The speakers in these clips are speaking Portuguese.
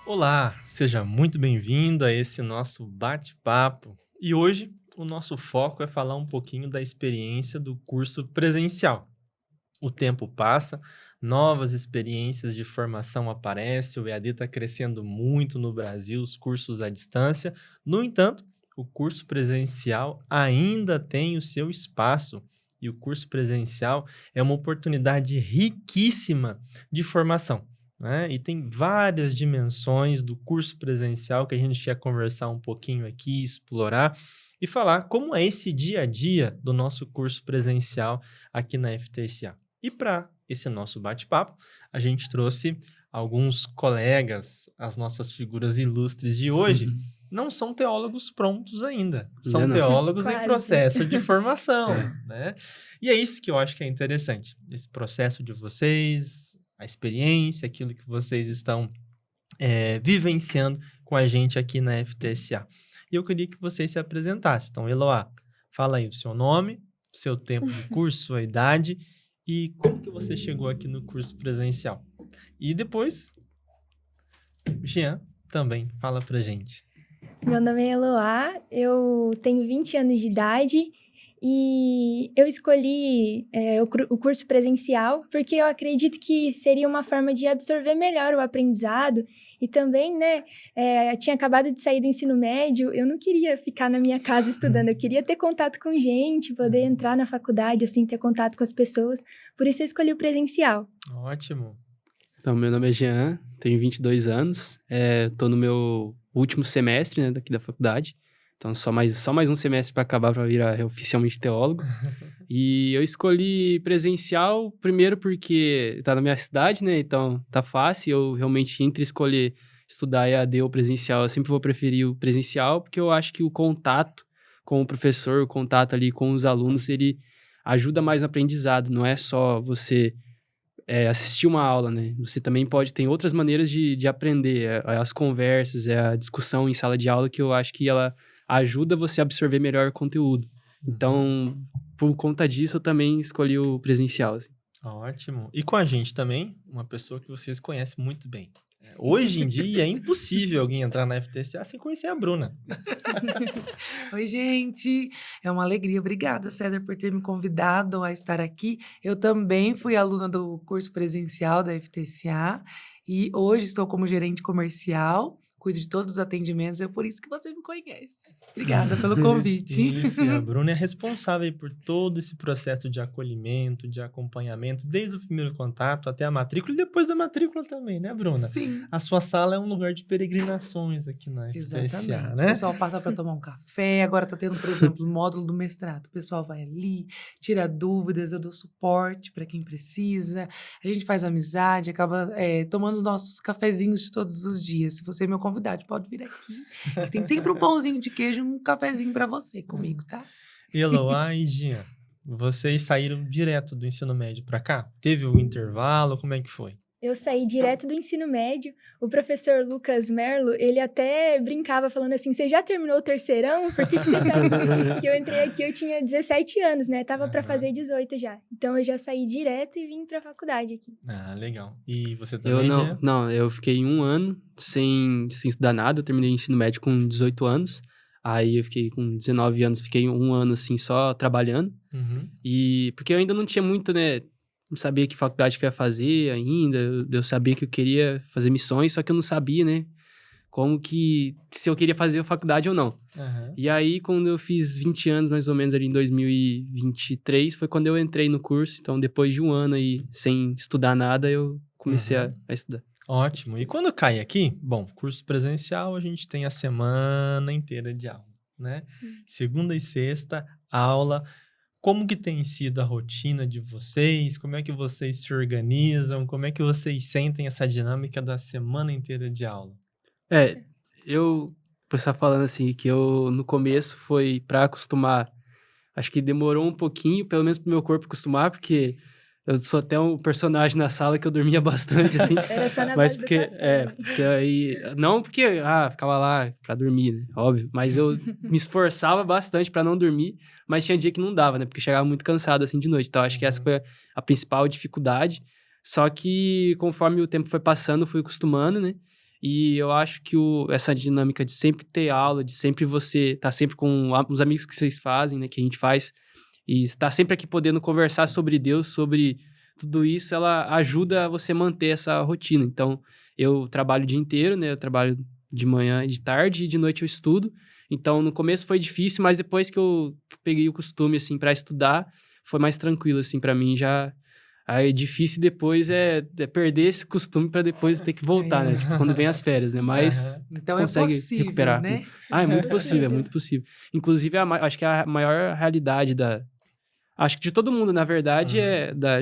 Olá, seja muito bem-vindo a esse nosso bate-papo. E hoje o nosso foco é falar um pouquinho da experiência do curso presencial. O tempo passa, novas experiências de formação aparecem, o EAD está crescendo muito no Brasil, os cursos à distância. No entanto, o curso presencial ainda tem o seu espaço. E o curso presencial é uma oportunidade riquíssima de formação, né? E tem várias dimensões do curso presencial que a gente quer conversar um pouquinho aqui, explorar e falar como é esse dia a dia do nosso curso presencial aqui na FTSA. E para esse nosso bate-papo, a gente trouxe alguns colegas, as nossas figuras ilustres de hoje, não são teólogos prontos ainda, Ainda são não. teólogos em Quase. processo de formação, É. né? E é isso que eu acho que é interessante, esse processo de vocês, a experiência, aquilo que vocês estão vivenciando com a gente aqui na FTSA. E eu queria que vocês se apresentassem. Então, Eloá, fala aí o seu nome, seu tempo de curso, sua idade e como que você chegou aqui no curso presencial. E depois, Jean também fala pra gente. Meu nome é Eloá, eu tenho 20 anos de idade e eu escolhi o curso presencial porque eu acredito que seria uma forma de absorver melhor o aprendizado e também, eu tinha acabado de sair do ensino médio, eu não queria ficar na minha casa estudando, eu queria ter contato com gente, poder entrar na faculdade, assim, ter contato com as pessoas, por isso eu escolhi o presencial. Ótimo. Então, meu nome é Jean, tenho 22 anos, tô no meu último semestre, né, daqui da faculdade. Então, só mais um semestre para acabar para virar oficialmente teólogo. E eu escolhi presencial, primeiro porque tá na minha cidade, né, então tá fácil. Eu realmente, entre escolher estudar EAD ou presencial, eu sempre vou preferir o presencial, porque eu acho que o contato com o professor, o contato ali com os alunos, ele ajuda mais no aprendizado. Não é só você assistir uma aula, né? Você também tem outras maneiras de aprender. As conversas, a discussão em sala de aula que eu acho que ela ajuda você a absorver melhor o conteúdo. Então, por conta disso, eu também escolhi o presencial, assim. Ótimo. E com a gente também, uma pessoa que vocês conhecem muito bem. Hoje em dia é impossível alguém entrar na FTCA sem conhecer a Bruna. Oi, gente. É uma alegria. Obrigada, César, por ter me convidado a estar aqui. Eu também fui aluna do curso presencial da FTCA e hoje estou como gerente comercial, cuido de todos os atendimentos, é por isso que você me conhece. Obrigada pelo convite. Isso, e a Bruna é responsável por todo esse processo de acolhimento, de acompanhamento, desde o primeiro contato até a matrícula e depois da matrícula também, né, Bruna? Sim. A sua sala é um lugar de peregrinações aqui na FTCA, Exatamente. né? O pessoal passa para tomar um café, agora tá tendo, por exemplo, o módulo do mestrado. O pessoal vai ali, tira dúvidas, eu dou suporte para quem precisa. A gente faz amizade, acaba tomando os nossos cafezinhos de todos os dias. Se você é meu convidado, pode vir aqui, que tem sempre um pãozinho de queijo e um cafezinho para você comigo, tá? Eloá e Jean, vocês saíram direto do ensino médio para cá? Teve um intervalo? Como é que foi? Eu saí direto do ensino médio, o professor Lucas Merlo, ele até brincava falando assim, você já terminou o terceirão? Por que você tá aqui? Que eu entrei aqui, eu tinha 17 anos, né? Tava para fazer 18 já. Então eu já saí direto e vim pra faculdade aqui. Ah, legal. E você Eu também, Jean? não, eu fiquei um ano sem estudar nada, eu terminei o ensino médio com 18 anos. Aí eu fiquei com 19 anos, fiquei um ano assim só trabalhando. Uhum. E porque eu ainda não tinha muito, né? Não sabia que faculdade que eu ia fazer ainda. Eu sabia que eu queria fazer missões, só que eu não sabia, né? Como que... se eu queria fazer a faculdade ou não. Uhum. E aí, quando eu fiz 20 anos, mais ou menos, ali em 2023, foi quando eu entrei no curso. Então, depois de um ano aí, sem estudar nada, eu comecei a estudar. Ótimo. E quando cai aqui, bom, curso presencial, a gente tem a semana inteira de aula, né? Segunda e sexta, aula. Como que tem sido a rotina de vocês? Como é que vocês se organizam? Como é que vocês sentem essa dinâmica da semana inteira de aula? Eu estar falando assim, que eu, no começo, foi pra acostumar. Acho que demorou um pouquinho, pelo menos pro meu corpo acostumar, porque eu sou até um personagem na sala que eu dormia bastante, assim. Era só na Mas base do porque, café. porque aí... Não porque, ficava lá pra dormir, né? Óbvio. Mas eu me esforçava bastante pra não dormir, mas tinha dia que não dava, né? Porque eu chegava muito cansado, assim, de noite. Então, acho que essa foi a principal dificuldade. Só que, conforme o tempo foi passando, eu fui acostumando, né? E eu acho que essa dinâmica de sempre ter aula, de sempre você estar sempre com os amigos que vocês fazem, né, que a gente faz, e estar sempre aqui podendo conversar sobre Deus, sobre tudo isso, ela ajuda você a manter essa rotina. Então, eu trabalho o dia inteiro, né? Eu trabalho de manhã e de tarde, e de noite eu estudo. Então, no começo foi difícil, mas depois que eu peguei o costume, assim, para estudar, foi mais tranquilo, assim, para mim já. Aí, difícil depois é perder esse costume para depois ter que voltar, né? Tipo, quando vem as férias, né? Mas Aham. Então consegue é possível, recuperar. né? Ah, é muito É possível, é possível. muito possível. Inclusive, acho que a maior realidade acho que de todo mundo, na verdade,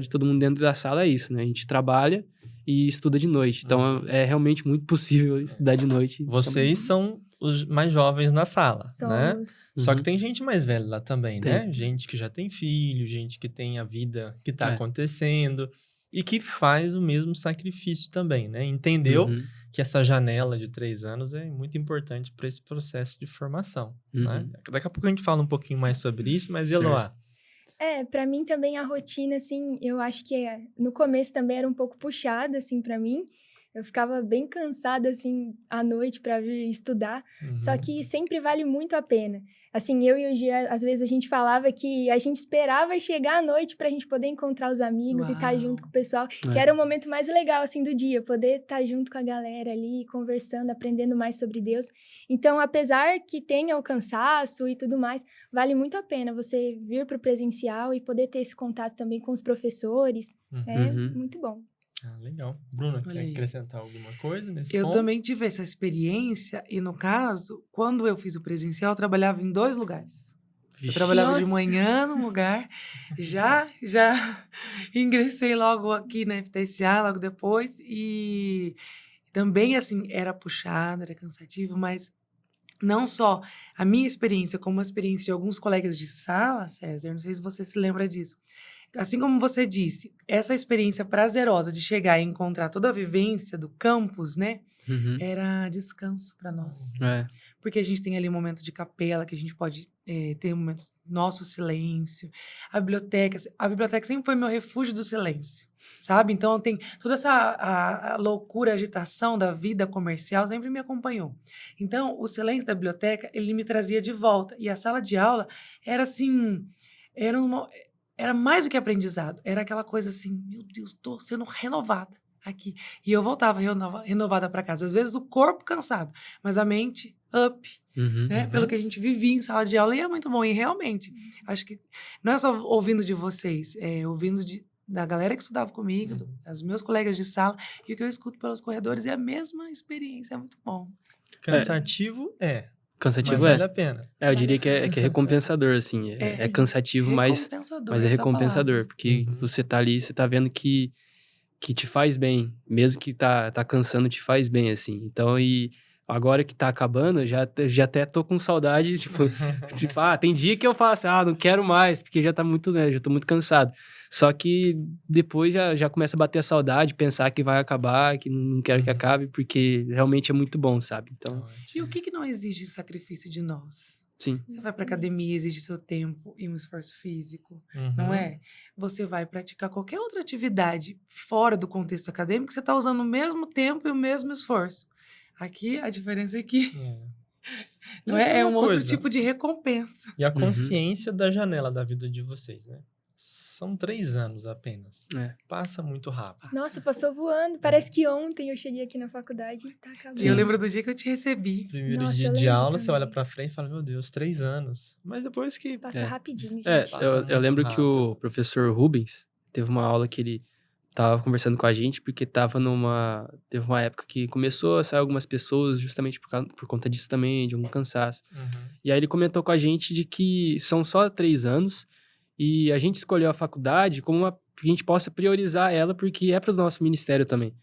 de todo mundo dentro da sala é isso, né? A gente trabalha e estuda de noite. Então, é realmente muito possível estudar de noite. Vocês são os mais jovens na sala, né? Somos. Só que Uhum. tem gente mais velha lá também, Tem. né? Gente que já tem filho, gente que tem a vida que tá É. acontecendo e que faz o mesmo sacrifício também, né? Entendeu Uhum. que essa janela de 3 anos é muito importante para esse processo de formação, né? Uhum. Daqui a pouco a gente fala um pouquinho mais sobre isso, mas Certo. Eloá, Pra mim também a rotina, assim, eu acho que no começo também era um pouco puxada, assim, pra mim. Eu ficava bem cansada, assim, à noite pra vir estudar. Só que sempre vale muito a pena. Assim, eu e o Gia, às vezes a gente falava que a gente esperava chegar à noite pra gente poder encontrar os amigos e estar Uau. junto com o pessoal, que É. era o momento mais legal, assim, do dia, poder estar junto com a galera ali, conversando, aprendendo mais sobre Deus. Então, apesar que tenha o cansaço e tudo mais, vale muito a pena você vir pro presencial e poder ter esse contato também com os professores. É Uhum. muito bom. Ah, legal. Bruna, Olha quer aí. acrescentar alguma coisa nesse Eu ponto? também tive essa experiência e, no caso, quando eu fiz o presencial, eu trabalhava em 2 lugares. Eu Vixe. trabalhava de Nossa. manhã num lugar, já ingressei logo aqui na FTSA, logo depois, e também, assim, era puxado, era cansativo, mas não só a minha experiência, como a experiência de alguns colegas de sala, César, não sei se você se lembra disso. Assim como você disse, essa experiência prazerosa de chegar e encontrar toda a vivência do campus, né, Uhum. era descanso para nós. É. Porque a gente tem ali um momento de capela, que a gente pode ter um momento nosso silêncio. A biblioteca sempre foi meu refúgio do silêncio, sabe? Então, tem toda essa a loucura, a agitação da vida comercial sempre me acompanhou. Então, o silêncio da biblioteca, ele me trazia de volta. E a sala de aula era assim, era era mais do que aprendizado. Era aquela coisa assim, meu Deus, estou sendo renovada aqui. E eu voltava renovada para casa. Às vezes o corpo cansado, mas a mente up, Uhum. né? Pelo que a gente vivia em sala de aula. E é muito bom. E realmente, acho que não é só ouvindo de vocês, é ouvindo da galera que estudava comigo, dos meus colegas de sala, e o que eu escuto pelos corredores é a mesma experiência. É muito bom. Cansativo mas Cansativo vale a pena. eu diria que é recompensador, assim. É cansativo, mas é essa recompensador. palavra. Porque você tá ali, você tá vendo que te faz bem. Mesmo que tá cansando, te faz bem, assim. Então, e agora que tá acabando, eu já até tô com saudade, tipo, tem dia que eu falo assim, não quero mais, porque já tá muito, né, já tô muito cansado. Só que depois já começa a bater a saudade, pensar que vai acabar, que não quero que acabe, porque realmente é muito bom, sabe? Então, E o que não exige sacrifício de nós? sim. Você vai para academia, exige seu tempo e um esforço físico, não é? Você vai praticar qualquer outra atividade fora do contexto acadêmico, você está usando o mesmo tempo e o mesmo esforço. Aqui, a diferença é que não é um outro tipo de recompensa. E a consciência da janela da vida de vocês, né? São 3 anos apenas. É. Passa muito rápido. Nossa, passou voando. Parece que ontem eu cheguei aqui na faculdade e tá acabando. E eu lembro do dia que eu te recebi. Primeiro Nossa, dia eu de lembro aula, você também. olha pra frente e fala, meu Deus, 3 anos. Mas depois que... Passa rapidinho, É, gente. Passa muito eu lembro que rápido. o professor Rubens teve uma aula que ele tava conversando com a gente, porque teve uma época que começou a sair algumas pessoas justamente por conta disso também, de algum cansaço. E aí ele comentou com a gente de que são só 3 anos e a gente escolheu a faculdade como que a gente possa priorizar ela, porque é para o nosso ministério também.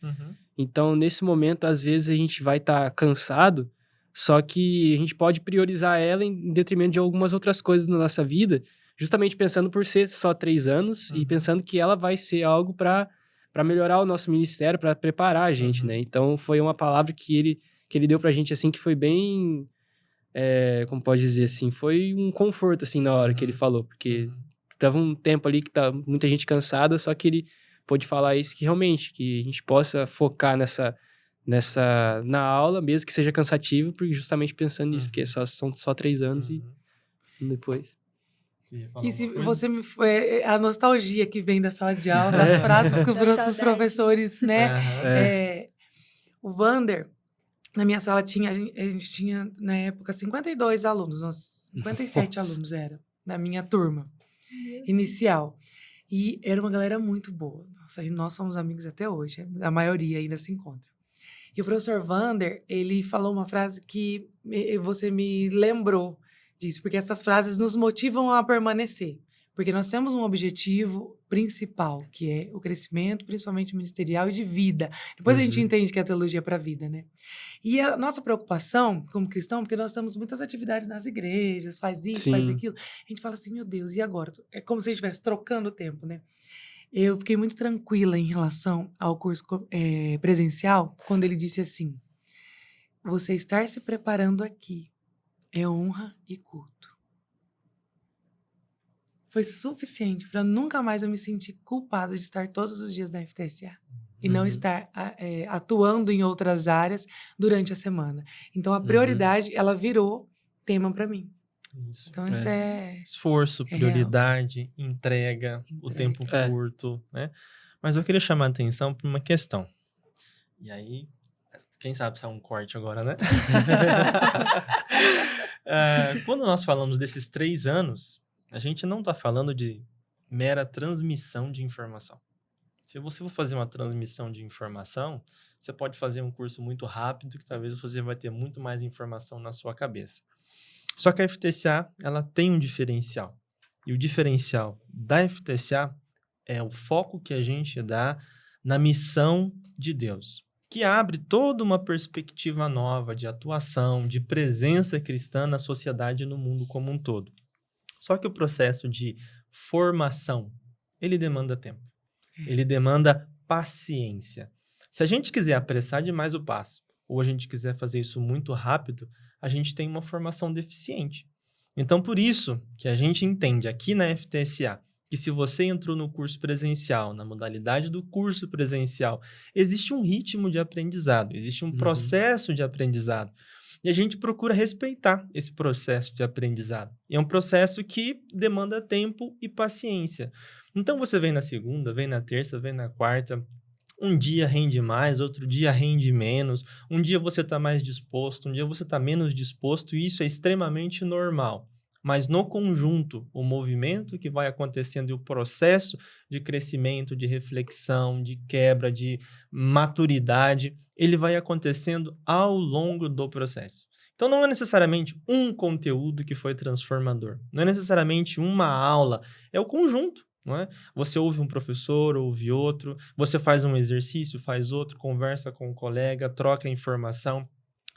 Então, nesse momento, às vezes a gente vai estar cansado, só que a gente pode priorizar ela em detrimento de algumas outras coisas na nossa vida, justamente pensando por ser só 3 anos e pensando que ela vai ser algo para melhorar o nosso ministério, para preparar a gente, né? Então, foi uma palavra que ele deu pra gente, assim, que foi bem... como pode dizer, assim, foi um conforto, assim, na hora que ele falou, porque tava um tempo ali que tá muita gente cansada, só que ele pôde falar isso, que realmente, que a gente possa focar na aula, mesmo que seja cansativo, porque justamente pensando nisso, porque são só 3 anos e depois... Você ia falar E se alguma coisa? você me... a nostalgia que vem da sala de aula, das frases que os Da outros saudade. professores, né? Aham. O Vander, na minha sala, a gente tinha, na época, 52 alunos, uns 57 Nossa. alunos era, na minha turma inicial. E era uma galera muito boa. Nossa, nós somos amigos até hoje, a maioria ainda se encontra. E o professor Vander, ele falou uma frase que você me lembrou disso, porque essas frases nos motivam a permanecer. Porque nós temos um objetivo principal, que é o crescimento, principalmente ministerial e de vida. Depois a gente entende que a teologia é para a vida, né? E a nossa preocupação como cristão, porque nós temos muitas atividades nas igrejas, faz isso, faz Sim. aquilo. A gente fala assim, meu Deus, e agora? É como se a gente estivesse trocando o tempo, né? Eu fiquei muito tranquila em relação ao curso presencial, quando ele disse assim, você estar se preparando aqui é honra e culto. Foi suficiente para nunca mais eu me sentir culpada de estar todos os dias na FTSA e não estar atuando em outras áreas durante a semana. Então, a prioridade, ela virou tema para mim. Isso. Então, isso é Esforço, é real. prioridade, entrega, o tempo curto, né? Mas eu queria chamar a atenção para uma questão. E aí, quem sabe sai um corte agora, né? Quando nós falamos desses 3 anos, a gente não está falando de mera transmissão de informação. Se você for fazer uma transmissão de informação, você pode fazer um curso muito rápido, que talvez você vai ter muito mais informação na sua cabeça. Só que a FTCA, ela tem um diferencial. E o diferencial da FTCA é o foco que a gente dá na missão de Deus, que abre toda uma perspectiva nova de atuação, de presença cristã na sociedade e no mundo como um todo. Só que o processo de formação, ele demanda tempo. Ele demanda paciência. Se a gente quiser apressar demais o passo, ou a gente quiser fazer isso muito rápido, a gente tem uma formação deficiente. Então, por isso que a gente entende aqui na FTSA que se você entrou no curso presencial, na modalidade do curso presencial, existe um ritmo de aprendizado, existe um processo de aprendizado. E a gente procura respeitar esse processo de aprendizado. E é um processo que demanda tempo e paciência. Então, você vem na segunda, vem na terça, vem na quarta. Um dia rende mais, outro dia rende menos. Um dia você está mais disposto, um dia você está menos disposto. E isso é extremamente normal. Mas no conjunto, o movimento que vai acontecendo e o processo de crescimento, de reflexão, de quebra, de maturidade, ele vai acontecendo ao longo do processo. Então, não é necessariamente um conteúdo que foi transformador. Não é necessariamente uma aula. É o conjunto. Não é? Você ouve um professor, ouve outro, você faz um exercício, faz outro, conversa com um colega, troca informação,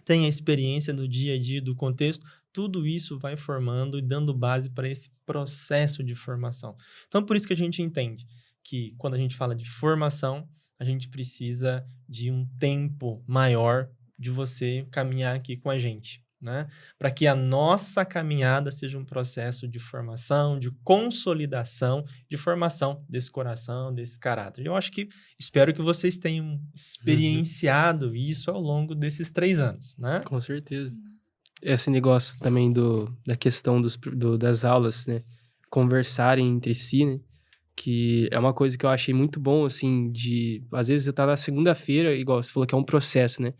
tem a experiência do dia a dia, do contexto, tudo isso vai formando e dando base para esse processo de formação. Então, por isso que a gente entende que quando a gente fala de formação, a gente precisa de um tempo maior de você caminhar aqui com a gente. Né? Para que a nossa caminhada seja um processo de formação, de consolidação, de formação desse coração, desse caráter. Eu espero que vocês tenham experienciado isso ao longo desses 3 anos, né? Com certeza. Esse negócio também da questão das aulas, né? Conversarem entre si, né? Que é uma coisa que eu achei muito bom, assim, às vezes eu tava na segunda-feira, igual você falou que é um processo, né?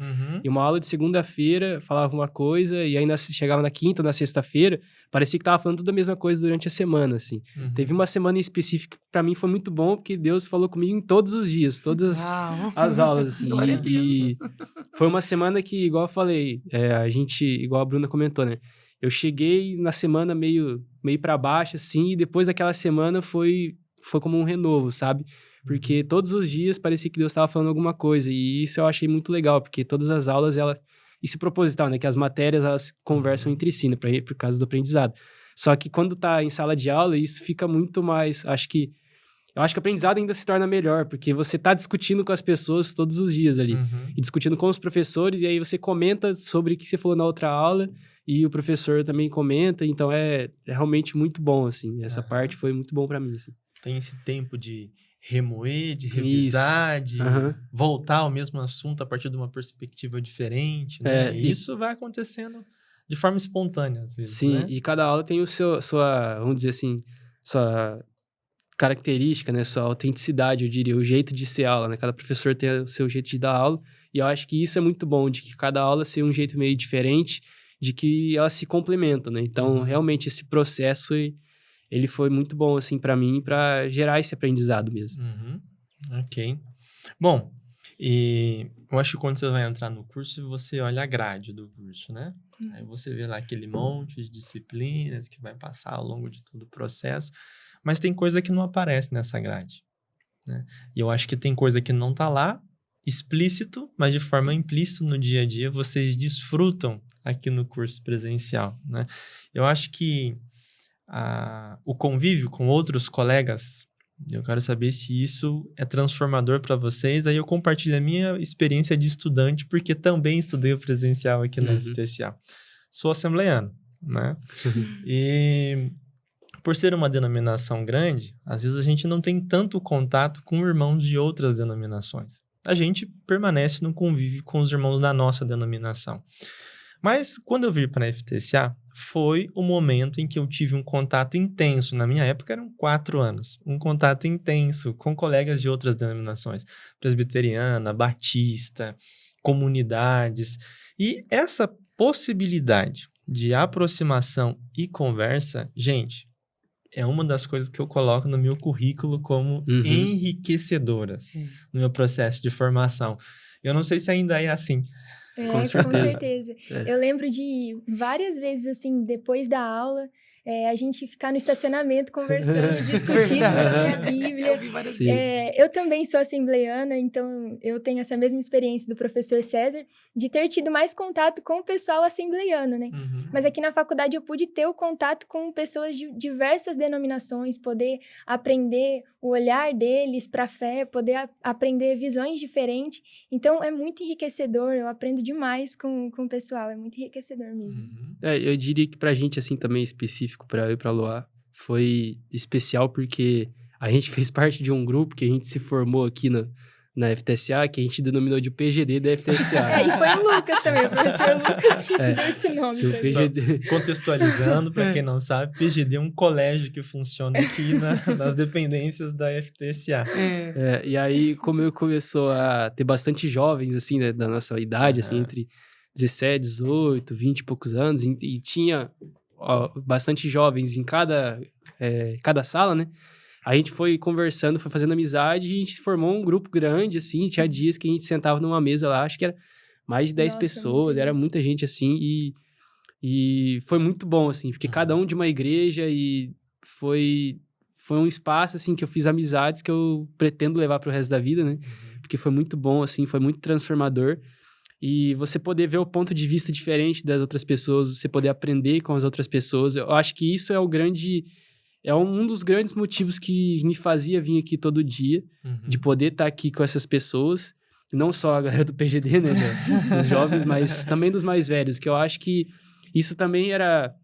E uma aula de segunda-feira falava uma coisa, e ainda chegava na quinta ou na sexta-feira, parecia que tava falando tudo a mesma coisa durante a semana, assim. Teve uma semana em específico que pra mim foi muito bom, porque Deus falou comigo em todos os dias, todas as aulas, assim. E foi uma semana que, igual eu falei, a gente, igual a Bruna comentou, né? Eu cheguei na semana meio pra baixo, assim, e depois daquela semana foi como um renovo, sabe? Porque todos os dias parecia que Deus estava falando alguma coisa. E isso eu achei muito legal, porque todas as aulas, isso é proposital, né? Que as matérias, elas conversam entre si, né? Por causa do aprendizado. Só que quando tá em sala de aula, isso fica muito mais... Eu acho que o aprendizado ainda se torna melhor, porque você tá discutindo com as pessoas todos os dias ali. E discutindo com os professores, e aí você comenta sobre o que você falou na outra aula, e o professor também comenta. Então, é realmente muito bom, assim. Essa parte foi muito bom para mim, assim. Tem esse tempo de remoer, de Isso. revisar, de Aham. voltar ao mesmo assunto a partir de uma perspectiva diferente, né? É, E isso vai acontecendo de forma espontânea, às vezes, sim, né? e cada aula tem sua, vamos dizer assim, sua característica, né? Sua autenticidade, eu diria, o jeito de ser aula, né? Cada professor tem o seu jeito de dar aula, e eu acho que isso é muito bom, de que cada aula seja um jeito meio diferente, de que elas se complementam, né? Então, Uhum. realmente, esse processo, ele foi muito bom, assim, para mim, para gerar esse aprendizado mesmo. Uhum. Ok. Bom, e eu acho que quando você vai entrar no curso, você olha a grade do curso, né? Aí você vê lá aquele monte de disciplinas que vai passar ao longo de todo o processo, mas tem coisa que não aparece nessa grade, né? E eu acho que tem coisa que não tá lá, explícito, mas de forma implícita no dia a dia, vocês desfrutam aqui no curso presencial, né? Eu acho que o convívio com outros colegas, eu quero saber se isso é transformador para vocês. Aí eu compartilho a minha experiência de estudante, porque também estudei o presencial aqui na Uhum. FTSA. Sou assembleiano, né? E por ser uma denominação grande, às vezes a gente não tem tanto contato com irmãos de outras denominações. A gente permanece no convívio com os irmãos da nossa denominação. Mas quando eu vim para a FTSA, foi o momento em que eu tive um contato intenso. Na minha época eram 4 anos. Um contato intenso com colegas de outras denominações. Presbiteriana, batista, comunidades. E essa possibilidade de aproximação e conversa, gente, é uma das coisas que eu coloco no meu currículo como Uhum. enriquecedoras no meu processo de formação. Eu não sei se ainda é assim. Com Com certeza. certeza. É. Eu lembro de várias vezes, assim, depois da aula, a gente ficar no estacionamento conversando, discutindo Verdade. sobre a Bíblia. Eu vi várias Sim. vezes. Eu também sou assembleiana, então eu tenho essa mesma experiência do professor César, de ter tido mais contato com o pessoal assembleiano, né? Uhum. Mas aqui na faculdade eu pude ter o contato com pessoas de diversas denominações, poder aprender o olhar deles para a fé, poder aprender visões diferentes. Então é muito enriquecedor, eu aprendo demais com o pessoal, é muito enriquecedor mesmo. Uhum. Eu diria que pra gente, assim, também específico, pra eu e pra Loá, foi especial porque a gente fez parte de um grupo que a gente se formou aqui na FTSA, que a gente denominou de PGD da FTSA. E foi o Lucas também, o professor Lucas que deu esse nome Que o pra gente. PGD... Contextualizando, para quem não sabe, PGD é um colégio que funciona aqui nas dependências da FTSA. e aí, como eu começou a ter bastante jovens, assim, né, da nossa idade, assim, Aham. entre 17, 18, 20 e poucos anos, e tinha bastante jovens em cada sala, né? A gente foi conversando, foi fazendo amizade e a gente se formou um grupo grande, assim. Tinha dias que a gente sentava numa mesa lá, acho que era mais de 10 Nossa, pessoas, muita era gente. muita gente, assim. E foi muito bom, assim, porque cada um de uma igreja e foi um espaço, assim, que eu fiz amizades que eu pretendo levar pro resto da vida, né? Porque foi muito bom, assim, foi muito transformador. E você poder ver o ponto de vista diferente das outras pessoas, você poder aprender com as outras pessoas. Eu acho que isso é um dos grandes motivos que me fazia vir aqui todo dia, Uhum. de poder estar aqui com essas pessoas. Não só a galera do PGD, né, dos jovens, mas também dos mais velhos, que eu acho que isso também era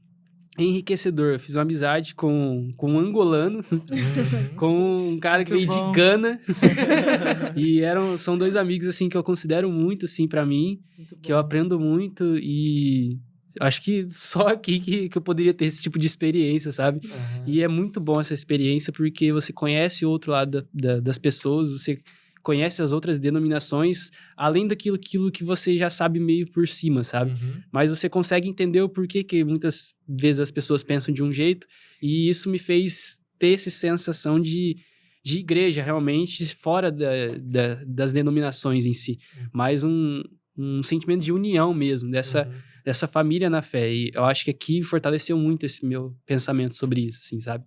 enriquecedor. Eu fiz uma amizade com um angolano, Uhum. com um cara que Muito veio bom. de Gana. E são dois amigos, assim, que eu considero muito, assim, pra mim, Muito que eu bom. aprendo muito e acho que só aqui que eu poderia ter esse tipo de experiência, sabe? Aham. E é muito bom essa experiência porque você conhece o outro lado das pessoas, você conhece as outras denominações, além daquilo que você já sabe meio por cima, sabe? Uhum. Mas você consegue entender o porquê que muitas vezes as pessoas pensam de um jeito, e isso me fez ter essa sensação de igreja, realmente, fora das denominações em si. Mas um sentimento de união mesmo, dessa família na fé. E eu acho que aqui fortaleceu muito esse meu pensamento sobre isso, assim, sabe?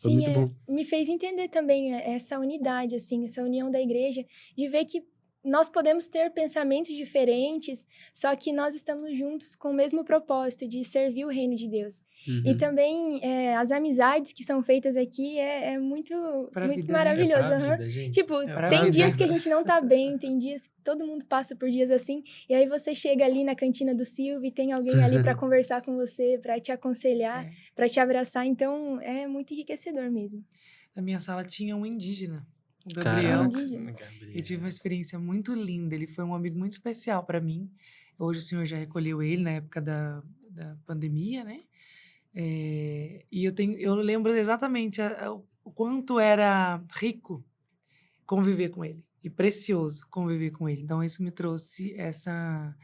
Foi Sim, muito bom. me fez entender também essa unidade, assim, essa união da igreja, de ver que nós podemos ter pensamentos diferentes, só que nós estamos juntos com o mesmo propósito de servir o reino de Deus. E Uhum. também as amizades que são feitas aqui é muito, Pra muito vida, né? maravilhoso. É pra aham. vida, gente. Tipo, É pra tem vida. dias que a gente não tá bem, tem dias que todo mundo passa por dias assim, e aí você chega ali na cantina do Silvio e tem alguém ali para conversar com você, para te aconselhar, para te abraçar, então é muito enriquecedor mesmo. Na minha sala tinha um indígena. o Gabriel. Caraca. Indígena. Eu tive uma experiência muito linda. Ele foi um amigo muito especial para mim. Hoje o senhor já recolheu ele na época da pandemia, né? E eu lembro exatamente o quanto era rico conviver com ele e precioso conviver com ele. Então isso me trouxe essa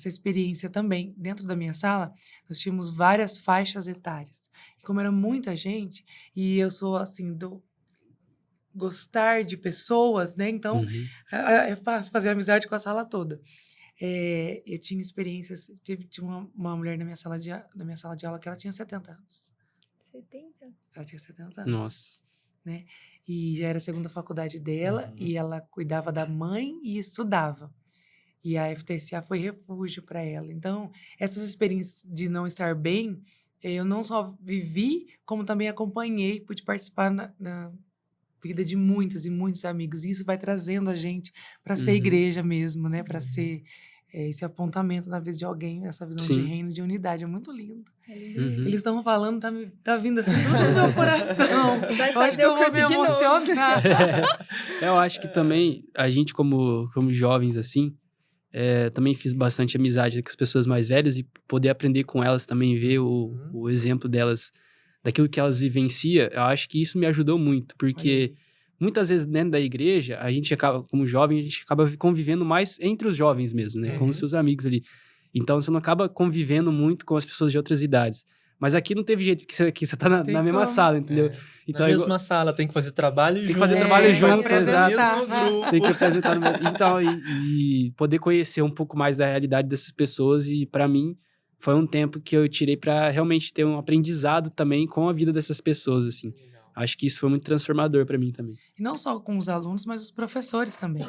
experiência também. Dentro da minha sala, nós tínhamos várias faixas etárias. E como era muita gente, e eu sou assim do gostar de pessoas, né? Então Uhum. é fácil fazer amizade com a sala toda. Eu tinha experiências, tinha uma mulher na minha sala de aula que ela tinha 70 anos. 70? Ela tinha 70 anos. Nossa. Né? E já era a segunda faculdade dela, e ela cuidava da mãe e estudava. E a FTSA foi refúgio para ela. Então, essas experiências de não estar bem, eu não só vivi, como também acompanhei, pude participar na vida de muitas e muitos amigos. E isso vai trazendo a gente para ser Uhum. igreja mesmo, né? Para ser esse apontamento na vida de alguém, essa visão de Sim. reino, de unidade. É muito lindo. É lindo Uhum. mesmo. Eles estão falando, tá vindo assim tudo no meu coração. Vai Eu acho que fazer o eu vou curso me de novo. emocionar. Eu acho que também, a gente como jovens, assim, também fiz bastante amizade com as pessoas mais velhas e poder aprender com elas também, ver o exemplo delas, daquilo que elas vivenciam, eu acho que isso me ajudou muito, porque muitas vezes dentro da igreja, a gente acaba, como jovem, a gente acaba convivendo mais entre os jovens mesmo, né? Com os seus amigos ali. Então, você não acaba convivendo muito com as pessoas de outras idades. Mas aqui não teve jeito, porque você tá Tem na mesma como. sala, entendeu? Na mesma sala, tem que fazer trabalho Tem junto. que fazer trabalho vai junto, fazer exato. o mesmo grupo. Tem que apresentar no mesmo... Então, e poder conhecer um pouco mais da realidade dessas pessoas. E para mim, foi um tempo que eu tirei para realmente ter um aprendizado também com a vida dessas pessoas, assim. Legal. Acho que isso foi muito transformador para mim também. E não só com os alunos, mas os professores também.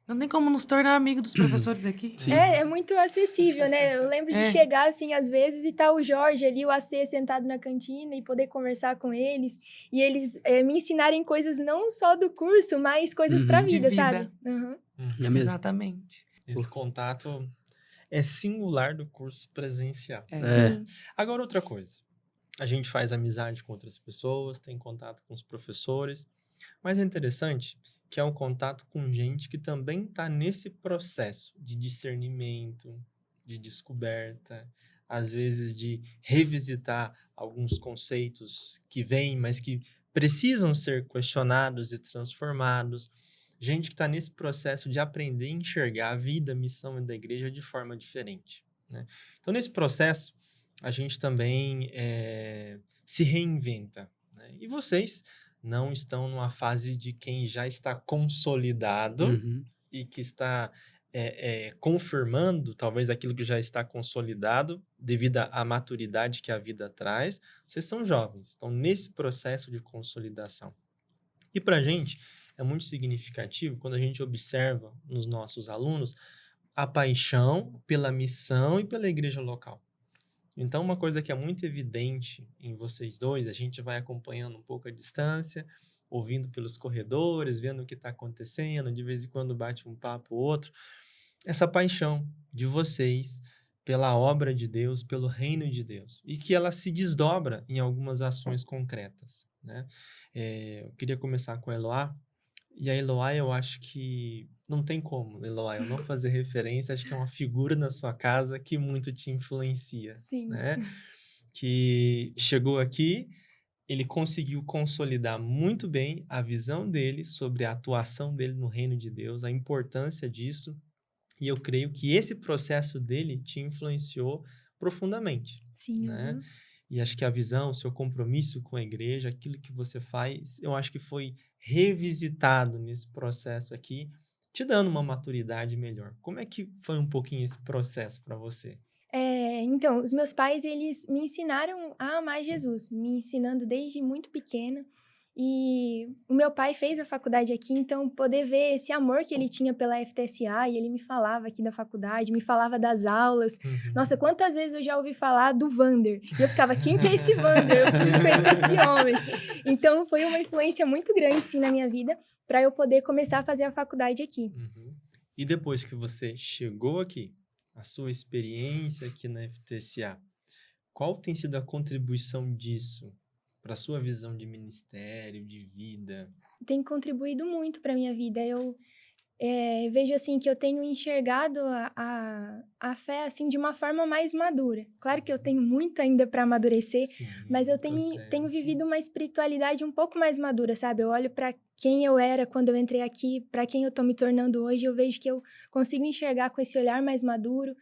Não tem como nos tornar amigo dos professores aqui. Sim. É muito acessível, né? Eu lembro de chegar, assim, às vezes, e tá o Jorge ali, o AC, sentado na cantina e poder conversar com eles. E eles me ensinarem coisas não só do curso, mas coisas pra De vida, vida. sabe? Uhum. É mesmo. Exatamente. Esse contato é singular do curso presencial. Sim. Agora, outra coisa. A gente faz amizade com outras pessoas, tem contato com os professores, mas é interessante que é um contato com gente que também está nesse processo de discernimento, de descoberta, às vezes de revisitar alguns conceitos que vêm, mas que precisam ser questionados e transformados. Gente que está nesse processo de aprender a enxergar a vida, a missão da igreja de forma diferente, né? Então, nesse processo, a gente também se reinventa, né? E vocês não estão numa fase de quem já está consolidado Uhum. e que está confirmando talvez aquilo que já está consolidado devido à maturidade que a vida traz. Vocês são jovens, estão nesse processo de consolidação. E para a gente é muito significativo quando a gente observa nos nossos alunos a paixão pela missão e pela igreja local. Então, uma coisa que é muito evidente em vocês dois, a gente vai acompanhando um pouco a distância, ouvindo pelos corredores, vendo o que está acontecendo, de vez em quando bate um papo ou outro, essa paixão de vocês pela obra de Deus, pelo reino de Deus, e que ela se desdobra em algumas ações concretas, né? Eu queria começar com a Eloá, e a Eloá, eu acho que não tem como, Eloá, eu não fazer referência, acho que é uma figura na sua casa que muito te influencia, Sim. né? Que chegou aqui, ele conseguiu consolidar muito bem a visão dele sobre a atuação dele no reino de Deus, a importância disso, e eu creio que esse processo dele te influenciou profundamente, Sim. né? Uhum. E acho que a visão, o seu compromisso com a igreja, aquilo que você faz, eu acho que foi revisitado nesse processo aqui, te dando uma maturidade melhor. Como é que foi um pouquinho esse processo para você? Então, os meus pais, eles me ensinaram a amar Jesus, me ensinando desde muito pequena. E o meu pai fez a faculdade aqui, então poder ver esse amor que ele tinha pela FTSA, e ele me falava aqui da faculdade, me falava das aulas. Nossa, quantas vezes eu já ouvi falar do Vander? E eu ficava, quem que é esse Vander? Eu preciso conhecer esse homem. Então, foi uma influência muito grande, sim, na minha vida, para eu poder começar a fazer a faculdade aqui. E depois que você chegou aqui, a sua experiência aqui na FTSA, qual tem sido a contribuição disso para a sua visão de ministério, de vida? tem contribuído muito para minha vida. Eu vejo, assim, que eu tenho enxergado a fé, assim, de uma forma mais madura. Claro que eu tenho muito ainda para amadurecer, Sim, mas eu tenho processo. vivido uma espiritualidade um pouco mais madura, sabe? Eu olho para quem eu era quando eu entrei aqui, para quem eu tô me tornando hoje, eu vejo que eu consigo enxergar com esse olhar mais maduro.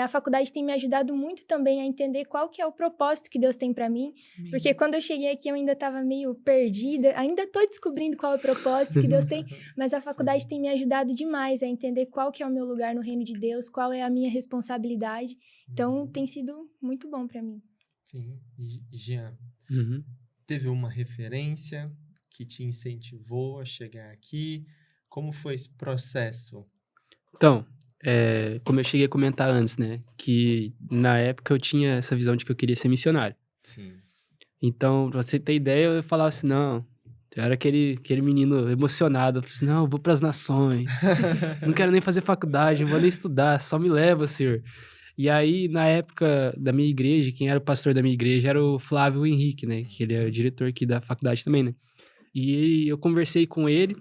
A faculdade tem me ajudado muito também a entender qual que é o propósito que Deus tem para mim, porque quando eu cheguei aqui eu ainda estava meio perdida, ainda estou descobrindo qual é o propósito que Deus tem, mas a faculdade Sim. tem me ajudado demais a entender qual que é o meu lugar no reino de Deus, qual é a minha responsabilidade. Então, tem sido muito bom para mim. Sim. E, Jean, Uhum. teve uma referência que te incentivou a chegar aqui? Como foi esse processo? Então, como eu cheguei a comentar antes, né? Que na época eu tinha essa visão de que eu queria ser missionário. Sim. Então, pra você ter ideia, eu falava assim, não... Eu era aquele menino emocionado. Eu falei assim, não, eu vou pras nações. Não quero nem fazer faculdade, não vou nem estudar. Só me leva, senhor. E aí, na época da minha igreja, quem era o pastor da minha igreja era o Flávio Henrique, né? Que ele é o diretor aqui da faculdade também, né? E eu conversei com ele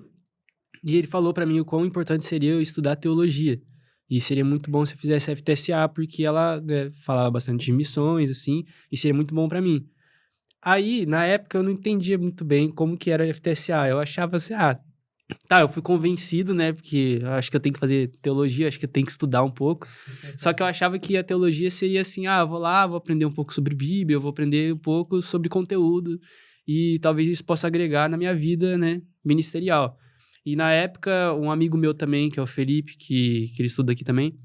e ele falou pra mim o quão importante seria eu estudar teologia. E seria muito bom se eu fizesse a FTSA, porque ela, né, falava bastante de missões, assim, e seria muito bom pra mim. Aí, na época, eu não entendia muito bem como que era a FTSA. Eu achava assim, tá, eu fui convencido, né, porque eu acho que eu tenho que fazer teologia, acho que eu tenho que estudar um pouco. Só que eu achava que a teologia seria assim, eu vou lá, vou aprender um pouco sobre Bíblia, eu vou aprender um pouco sobre conteúdo, e talvez isso possa agregar na minha vida, né, ministerial. E na época, um amigo meu também, que é o Felipe, que ele estuda aqui também,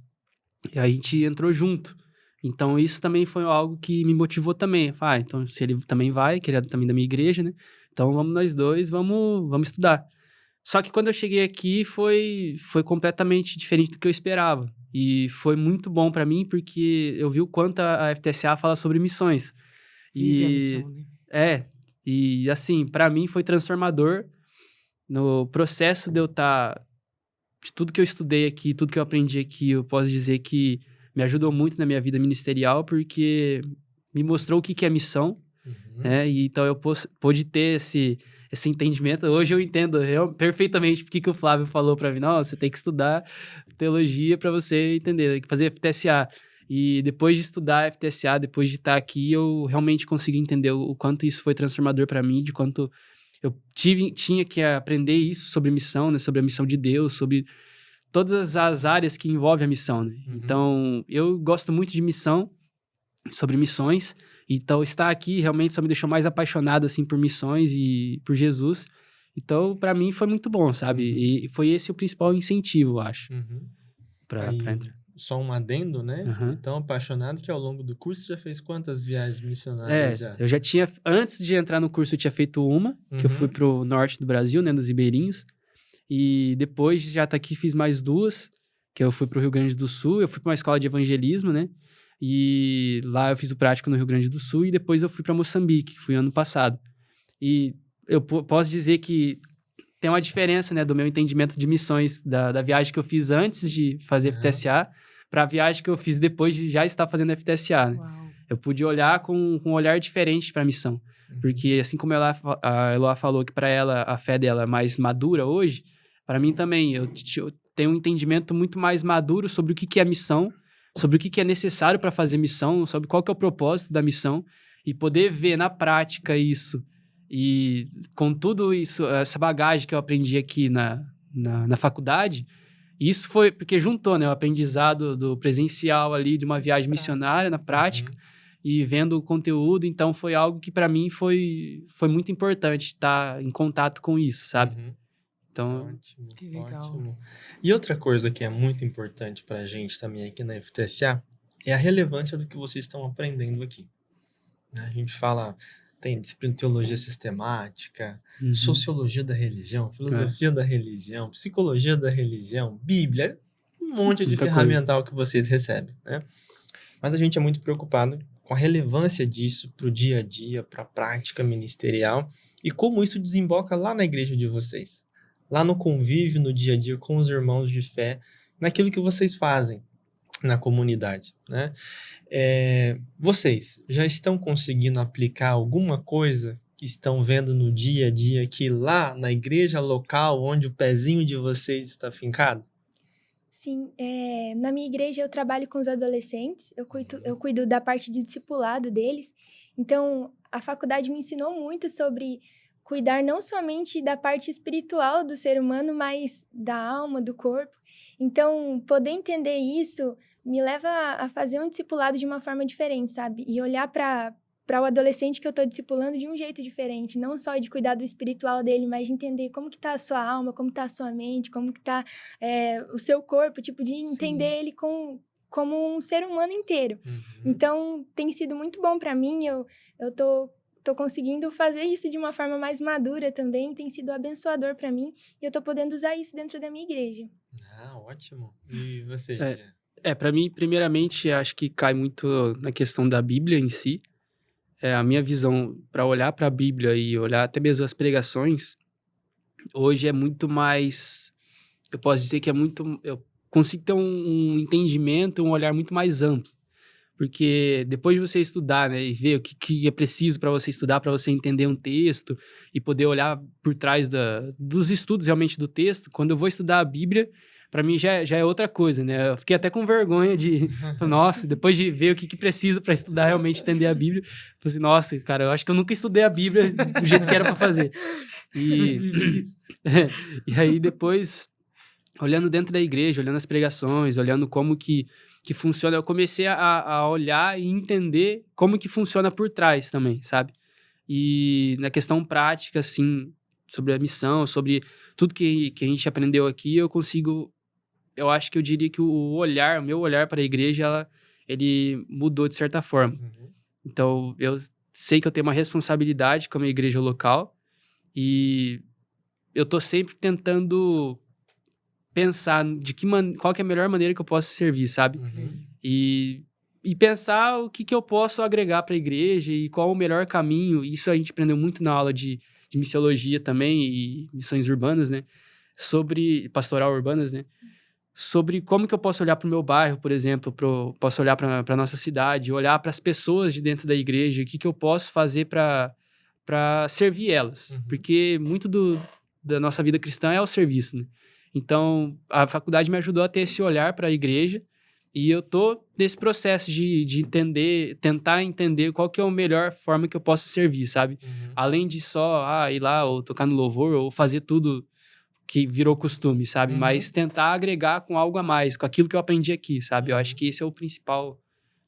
e a gente entrou junto. Então, isso também foi algo que me motivou também. Então, se ele também vai, que ele é também da minha igreja, né? Então, vamos nós dois, vamos estudar. Só que quando eu cheguei aqui, foi completamente diferente do que eu esperava. E foi muito bom pra mim, porque eu vi o quanto a FTSA fala sobre missões. Vive a E, missão, né? e assim, pra mim foi transformador no processo de eu estar... de tudo que eu estudei aqui, tudo que eu aprendi aqui, eu posso dizer que me ajudou muito na minha vida ministerial, porque me mostrou o que que é missão, Uhum. né? E então eu pude ter esse entendimento. Hoje eu entendo perfeitamente porque que o Flávio falou para mim, não, você tem que estudar teologia para você entender, tem que fazer FTSA. E depois de estudar FTSA, depois de estar aqui, eu realmente consegui entender o quanto isso foi transformador para mim, de quanto eu tinha que aprender isso sobre missão, né? Sobre a missão de Deus, sobre todas as áreas que envolvem a missão, né? Uhum. Então, eu gosto muito de missão, sobre missões. Então, estar aqui realmente só me deixou mais apaixonado, assim, por missões e por Jesus. Então, para mim, foi muito bom, sabe? Uhum. E foi esse o principal incentivo, eu acho, Uhum. pra Aí, entrar. só um adendo, né? Uhum. Tão apaixonado que ao longo do curso já fez quantas viagens missionárias já? Eu já tinha... Antes de entrar no curso, eu tinha feito uma, que eu fui Uhum. pro norte do Brasil, né? Nos Ribeirinhos. E depois, já tá aqui, fiz mais duas, que eu fui pro Rio Grande do Sul. Eu fui pra uma escola de evangelismo, né? E lá eu fiz o prático no Rio Grande do Sul e depois eu fui para Moçambique, que fui ano passado. E eu posso dizer que tem uma diferença, né, do meu entendimento de missões da viagem que eu fiz antes de fazer Aham. FTSA para a viagem que eu fiz depois de já estar fazendo FTSA, né? Uau. Eu pude olhar com um olhar diferente para a missão. Porque assim como a Eloá falou que para ela a fé dela é mais madura hoje, para mim também eu tenho um entendimento muito mais maduro sobre o que é missão, sobre o que é necessário para fazer missão, sobre qual que é o propósito da missão e poder ver na prática isso. E com tudo isso, essa bagagem que eu aprendi aqui na faculdade, isso foi porque juntou, né, o aprendizado do presencial ali, de uma viagem missionária na prática, Uhum. e vendo o conteúdo. Então, foi algo que para mim foi muito importante estar em contato com isso, sabe? Uhum. Então, Ótimo, Que legal. ótimo. E outra coisa que é muito importante pra gente também aqui na FTSA é a relevância do que vocês estão aprendendo aqui. Né? A gente fala, tem disciplina de teologia sistemática, uhum. sociologia da religião, filosofia da religião, psicologia da religião, Bíblia, um monte de Muita ferramental que vocês recebem, né? Mas a gente é muito preocupado com a relevância disso para o dia a dia, para a prática ministerial e como isso desemboca lá na igreja de vocês, lá no convívio, no dia a dia com os irmãos de fé, naquilo que vocês fazem na comunidade, né? Vocês já estão conseguindo aplicar alguma coisa estão vendo no dia a dia aqui lá na igreja local onde o pezinho de vocês está fincado? Sim, na minha igreja eu trabalho com os adolescentes, eu cuido da parte de discipulado deles, então a faculdade me ensinou muito sobre cuidar não somente da parte espiritual do ser humano, mas da alma, do corpo. Então, poder entender isso me leva a fazer um discipulado de uma forma diferente, sabe? E olhar para o adolescente que eu estou discipulando de um jeito diferente, não só de cuidar do espiritual dele, mas de entender como que tá a sua alma, como tá a sua mente, como que tá o seu corpo, tipo, de entender Sim. ele como um ser humano inteiro. Uhum. Então, tem sido muito bom para mim, eu tô conseguindo fazer isso de uma forma mais madura também, tem sido abençoador para mim, e eu tô podendo usar isso dentro da minha igreja. Ah, ótimo. E você, É. Gia? Para mim, primeiramente, acho que cai muito na questão da Bíblia em si. A minha visão para olhar para a Bíblia e olhar até mesmo as pregações, hoje é muito mais. Eu posso dizer que é muito. Eu consigo ter um entendimento, um olhar muito mais amplo. Porque depois de você estudar, né, e ver o que é preciso para você estudar, para você entender um texto e poder olhar por trás dos estudos realmente do texto, quando eu vou estudar a Bíblia, para mim já é outra coisa, né? Eu fiquei até com vergonha de, nossa, depois de ver o que precisa para estudar realmente entender a Bíblia, eu falei assim, nossa, cara, eu acho que eu nunca estudei a Bíblia do jeito que era para fazer. Isso. E aí depois, olhando dentro da igreja, olhando as pregações, olhando como que funciona, eu comecei a olhar e entender como que funciona por trás também, sabe? E na questão prática, assim, sobre a missão, sobre tudo que a gente aprendeu aqui, eu acho que eu diria que o meu olhar para a igreja, ele mudou de certa forma. Uhum. Então, eu sei que eu tenho uma responsabilidade com a minha igreja local e eu tô sempre tentando pensar qual que é a melhor maneira que eu posso servir, sabe? Uhum. E pensar o que eu posso agregar para a igreja e qual o melhor caminho. Isso a gente aprendeu muito na aula de missiologia também e missões urbanas, né? Sobre pastoral urbanas, né? Sobre como que eu posso olhar para o meu bairro, por exemplo, posso olhar para a nossa cidade, olhar para as pessoas de dentro da igreja, o que eu posso fazer para servir elas. Uhum. Porque muito da nossa vida cristã é o serviço, né? Então, a faculdade me ajudou a ter esse olhar para a igreja e eu tô nesse processo de tentar entender qual que é a melhor forma que eu posso servir, sabe? Uhum. Além de só ir lá ou tocar no louvor ou fazer tudo que virou costume, sabe? Uhum. Mas tentar agregar com algo a mais, com aquilo que eu aprendi aqui, sabe? Eu Uhum. acho que esse é o principal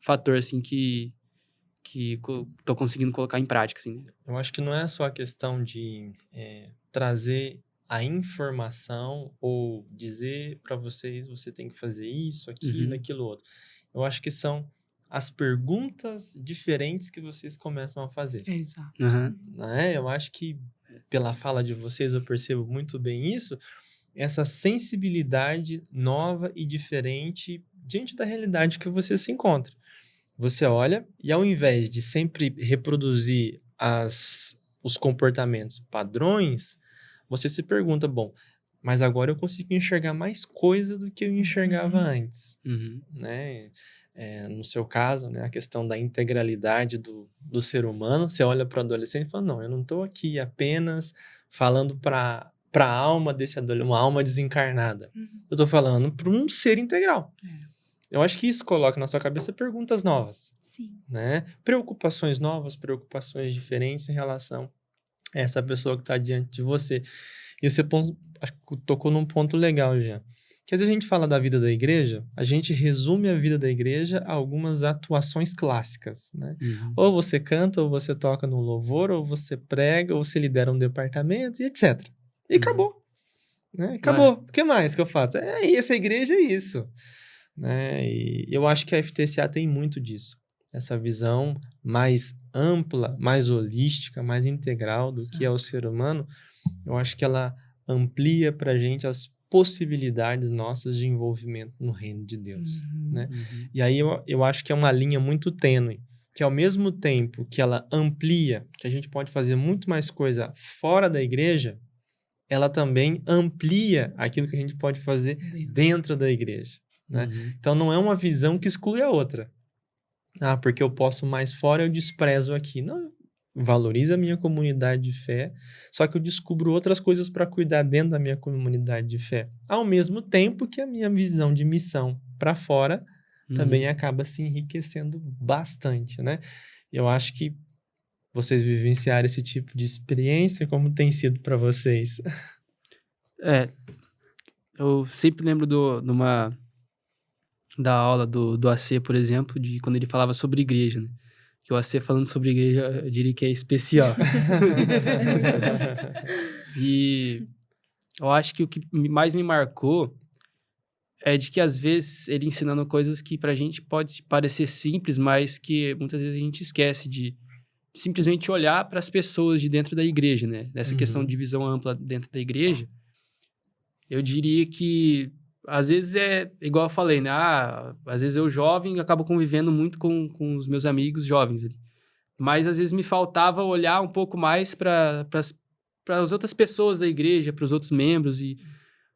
fator, assim, que tô conseguindo colocar em prática, assim. Eu acho que não é só a questão de trazer a informação ou dizer para vocês, você tem que fazer isso, aquilo, Uhum. aquilo outro. Eu acho que são as perguntas diferentes que vocês começam a fazer, Exato. Uhum. né? Eu acho que pela fala de vocês eu percebo muito bem isso, essa sensibilidade nova e diferente diante da realidade que você se encontra. Você olha e ao invés de sempre reproduzir os comportamentos padrões, você se pergunta, bom, mas agora eu consigo enxergar mais coisa do que eu enxergava antes, Uhum. né? No seu caso, né, a questão da integralidade do ser humano, você olha para o adolescente e fala, não, eu não estou aqui apenas falando para a alma desse adolescente, uma alma desencarnada. Uhum. Eu estou falando para um ser integral. É. Eu acho que isso coloca na sua cabeça perguntas novas, Sim. né? Preocupações novas, preocupações diferentes em relação a essa pessoa que está diante de você. E você acho que tocou num ponto legal, Jean. Que às vezes a gente fala da vida da igreja, a gente resume a vida da igreja a algumas atuações clássicas, né? Uhum. Ou você canta, ou você toca no louvor, ou você prega, ou você lidera um departamento, e etc. E Uhum. acabou. Né? Acabou. O que mais que eu faço? Essa igreja é isso. Né? E eu acho que a FTCA tem muito disso. Essa visão mais ampla, mais holística, mais integral do que é o ser humano. Eu acho que ela amplia para a gente as possibilidades nossas de envolvimento no reino de Deus. Uhum. Né? Uhum. E aí eu acho que é uma linha muito tênue, que ao mesmo tempo que ela amplia, que a gente pode fazer muito mais coisa fora da igreja, ela também amplia aquilo que a gente pode fazer dentro da igreja. Né? Uhum. Então não é uma visão que exclui a outra. Porque eu posso mais fora, eu desprezo aqui. Não, valoriza a minha comunidade de fé, só que eu descubro outras coisas para cuidar dentro da minha comunidade de fé. Ao mesmo tempo que a minha visão de missão para fora também acaba se enriquecendo bastante, né? Eu acho que vocês vivenciaram esse tipo de experiência, como tem sido para vocês? Eu sempre lembro da aula do AC, por exemplo, de quando ele falava sobre igreja, né? Que o AC falando sobre igreja, eu diria que é especial. E eu acho que o que mais me marcou é de que, às vezes, ele ensinando coisas que pra gente pode parecer simples, mas que muitas vezes a gente esquece de simplesmente olhar para as pessoas de dentro da igreja, né? Nessa questão de visão ampla dentro da igreja, eu diria que, às vezes, é igual eu falei, né? Às vezes eu jovem acabo convivendo muito com os meus amigos jovens ali. Mas, às vezes, me faltava olhar um pouco mais para as outras pessoas da igreja, para os outros membros e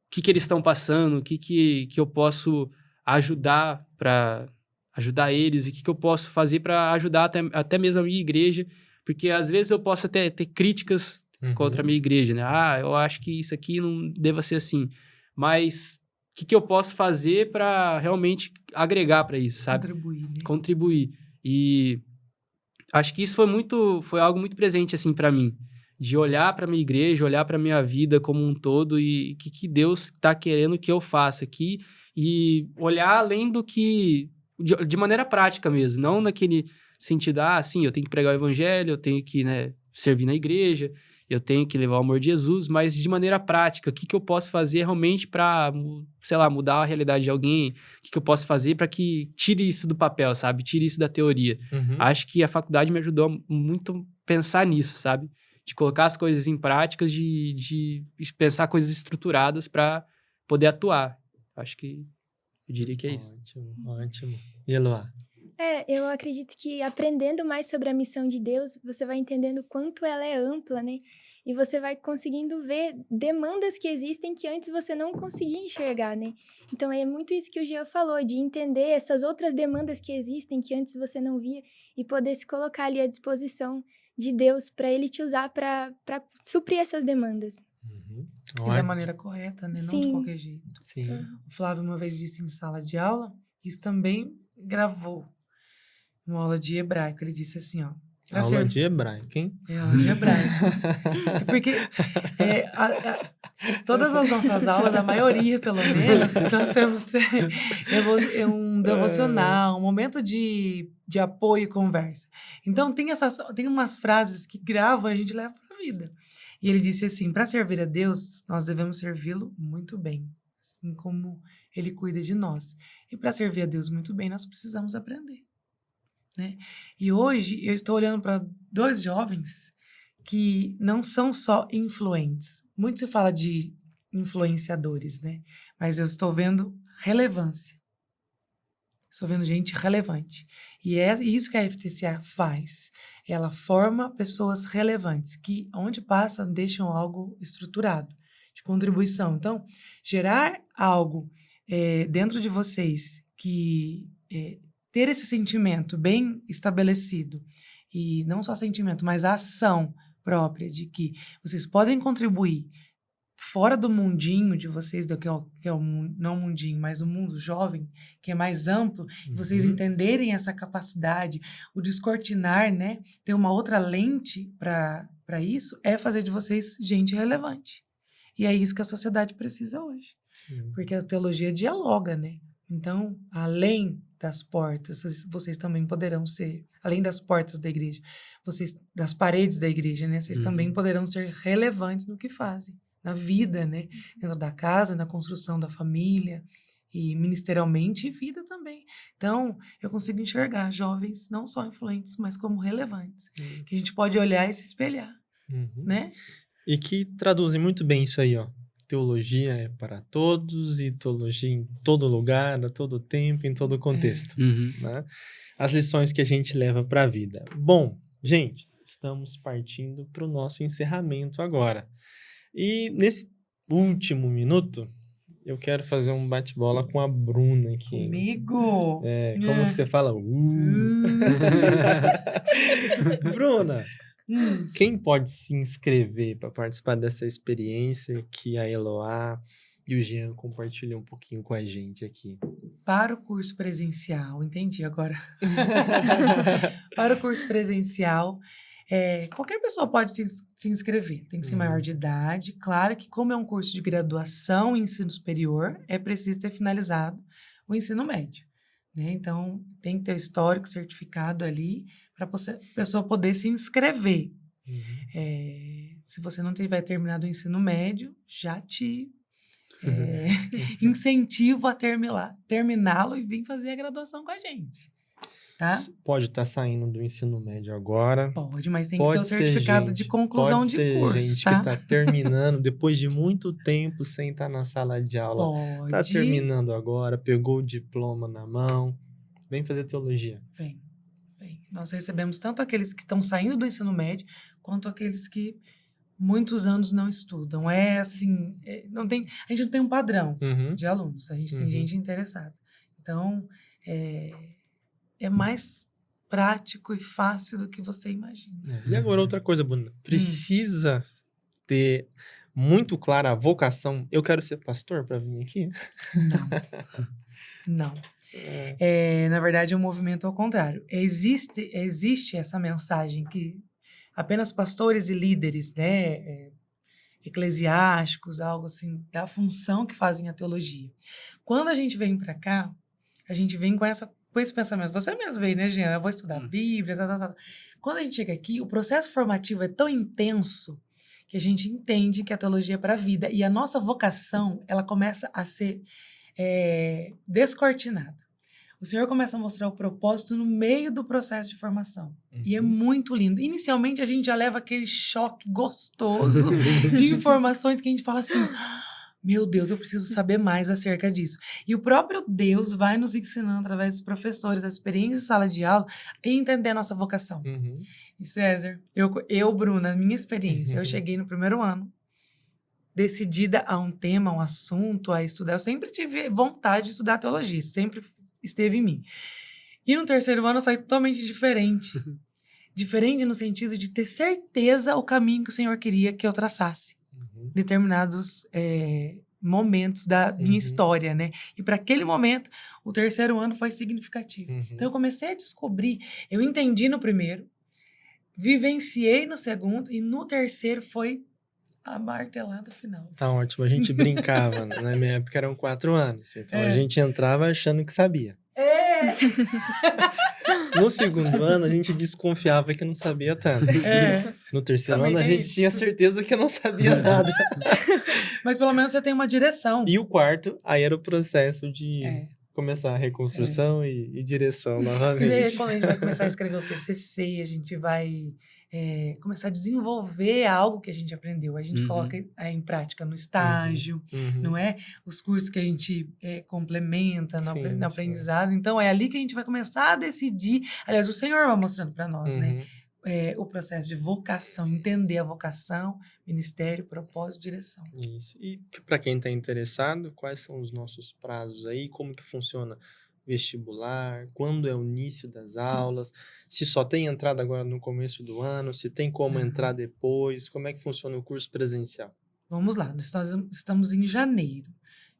o que eles estão passando, o que eu posso ajudar para ajudar eles e o que eu posso fazer para ajudar até mesmo a minha igreja, porque às vezes eu posso até ter críticas contra a minha igreja, né? Eu acho que isso aqui não deva ser assim, mas o que eu posso fazer para realmente agregar para isso, sabe? Contribuir, né? Contribuir. E acho que isso foi algo muito presente assim para mim, de olhar para minha igreja, olhar para minha vida como um todo e o que Deus está querendo que eu faça aqui e olhar além do que de maneira prática mesmo, não naquele sentido, sim, eu tenho que pregar o evangelho, eu tenho que, né, servir na igreja, eu tenho que levar o amor de Jesus, mas de maneira prática, o que eu posso fazer realmente para, sei lá, mudar a realidade de alguém, o que eu posso fazer para que tire isso do papel, sabe? Tire isso da teoria. Acho que a faculdade me ajudou muito a pensar nisso, sabe? De colocar as coisas em práticas, de pensar coisas estruturadas para poder atuar. Acho que eu diria que é isso. Ótimo, ótimo. E Eloá? Eu acredito que aprendendo mais sobre a missão de Deus, você vai entendendo quanto ela é ampla, né? E você vai conseguindo ver demandas que existem que antes você não conseguia enxergar, né? Então, é muito isso que o Jean falou, de entender essas outras demandas que existem que antes você não via e poder se colocar ali à disposição de Deus para Ele te usar para suprir essas demandas. E da maneira correta, né? Não de Sim. qualquer jeito. Sim. O Flávio uma vez disse em sala de aula, isso também gravou uma aula de hebraico. Ele disse assim, ó. Aula de hebraico, hein? Aula de hebraico. Porque todas as nossas aulas, a maioria, pelo menos, nós temos um devocional, um momento de apoio e conversa. Então, tem umas frases que gravam e a gente leva para a vida. E ele disse assim, para servir a Deus, nós devemos servi-lo muito bem, assim como Ele cuida de nós. E para servir a Deus muito bem, nós precisamos aprender. Né? E hoje eu estou olhando para 2 jovens que não são só influentes. Muito se fala de influenciadores, né? Mas eu estou vendo relevância. Estou vendo gente relevante. E é isso que a FTCA faz. Ela forma pessoas relevantes que, onde passam, deixam algo estruturado, de contribuição. Então, gerar algo dentro de vocês que... ter esse sentimento bem estabelecido, e não só sentimento, mas a ação própria de que vocês podem contribuir fora do mundinho de vocês, que é o não mundinho, mas o mundo jovem, que é mais amplo, e vocês entenderem essa capacidade, o descortinar, né, ter uma outra lente para isso, é fazer de vocês gente relevante. E é isso que a sociedade precisa hoje. Sim. Porque a teologia dialoga, né? Então, além das portas, vocês também poderão ser, além das portas da igreja, das paredes da igreja, né? Vocês também poderão ser relevantes no que fazem, na vida, né? Dentro da casa, na construção da família e ministerialmente e vida também. Então, eu consigo enxergar jovens não só influentes, mas como relevantes, que a gente pode olhar e se espelhar, né? E que traduzem muito bem isso aí, ó. Teologia é para todos e teologia em todo lugar, a todo tempo, em todo contexto. Né? As lições que a gente leva para a vida. Bom, gente, estamos partindo para o nosso encerramento agora. E nesse último minuto, eu quero fazer um bate-bola com a Bruna aqui. Comigo! Como que você fala? Bruna, Quem pode se inscrever para participar dessa experiência que a Eloá e o Jean compartilham um pouquinho com a gente aqui? Para o curso presencial, entendi agora. Para o curso presencial, qualquer pessoa pode se inscrever. Tem que ser maior de idade. Claro que, como é um curso de graduação em ensino superior, é preciso ter finalizado o ensino médio, né? Então, tem que ter o histórico certificado ali para a pessoa poder se inscrever. Se você não tiver terminado o ensino médio, já te incentivo a terminá-lo e vir fazer a graduação com a gente, tá? Pode estar saindo do ensino médio agora. Pode, mas tem que ter o Pode ser certificado de gente, conclusão pode de ser curso, gente tá? que está terminando depois de muito tempo sem estar na sala de aula. Está Pode. terminando agora, pegou o diploma na mão. Vem fazer teologia. Vem. Nós recebemos tanto aqueles que estão saindo do ensino médio, quanto aqueles que muitos anos não estudam. A gente não tem um padrão de alunos, a gente tem gente interessada. Então, é mais prático e fácil do que você imagina. E agora outra coisa, Bruna. Precisa ter muito clara a vocação. Eu quero ser pastor para vir aqui? Não. Na verdade, é um movimento ao contrário. Existe essa mensagem que apenas pastores e líderes, né, eclesiásticos, algo assim, da função que fazem a teologia. Quando a gente vem para cá, a gente vem com esse pensamento. Você mesmo veio, né, Jean? Eu vou estudar a Bíblia, tal. Quando a gente chega aqui, o processo formativo é tão intenso que a gente entende que a teologia é para a vida. E a nossa vocação, ela começa a ser descortinada. O Senhor começa a mostrar o propósito no meio do processo de formação. E é muito lindo. Inicialmente, a gente já leva aquele choque gostoso de informações que a gente fala assim, meu Deus, eu preciso saber mais acerca disso. E o próprio Deus vai nos ensinando através dos professores, da experiência de sala de aula, e entender a nossa vocação. E César, Bruna, minha experiência, eu cheguei no primeiro ano, decidida a um tema, um assunto, a estudar. Eu sempre tive vontade de estudar teologia, sempre esteve em mim. E no terceiro ano eu saí totalmente diferente. Diferente no sentido de ter certeza o caminho que o Senhor queria que eu traçasse. Determinados momentos da minha história, né? E para aquele momento, o terceiro ano foi significativo. Então eu comecei a descobrir, eu entendi no primeiro, vivenciei no segundo e no terceiro foi a martelada final. Tá ótimo, a gente brincava, na minha época eram 4 anos, então a gente entrava achando que sabia. No segundo ano a gente desconfiava que não sabia tanto. No terceiro ano a gente tinha certeza que não sabia nada. Mas pelo menos você tem uma direção. E o quarto, aí era o processo de começar a reconstrução e direção novamente. E daí, quando a gente vai começar a escrever o TCC, a gente vai começar a desenvolver algo que a gente aprendeu. A gente coloca em prática no estágio, não é? Os cursos que a gente complementa no aprendizado. Então, é ali que a gente vai começar a decidir. Aliás, o Senhor vai mostrando para nós, né? O processo de vocação, entender a vocação, ministério, propósito, direção. Isso. E para quem está interessado, quais são os nossos prazos aí? Como que funciona vestibular? Quando é o início das aulas? Se só tem entrada agora no começo do ano? Se tem como entrar depois? Como é que funciona o curso presencial? Vamos lá, nós estamos em janeiro.